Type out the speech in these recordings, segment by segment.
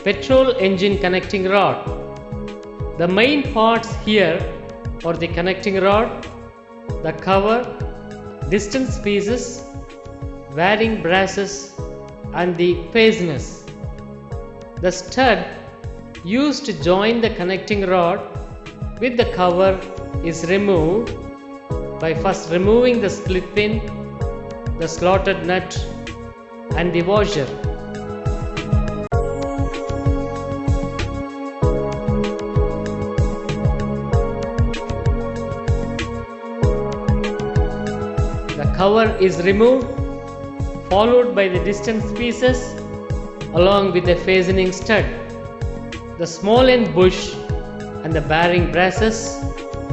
Petrol engine connecting rod. The main parts here are the connecting rod, the cover, distance pieces, varying brasses and the fasteners. The stud used to join the connecting rod with the cover is removed by first removing the split pin, the slotted nut and the washer. The cover is removed, followed by the distance pieces along with the fastening stud. The small end bush and the bearing brasses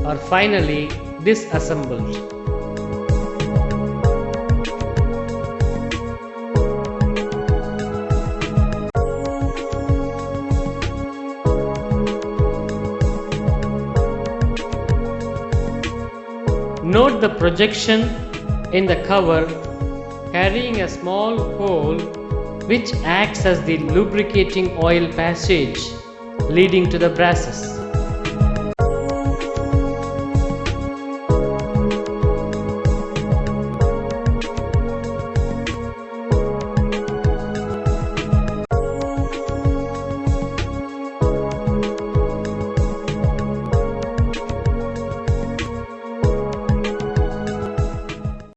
are finally disassembled. Note the projection in the cover carrying a small hole which acts as the lubricating oil passage leading to the brasses.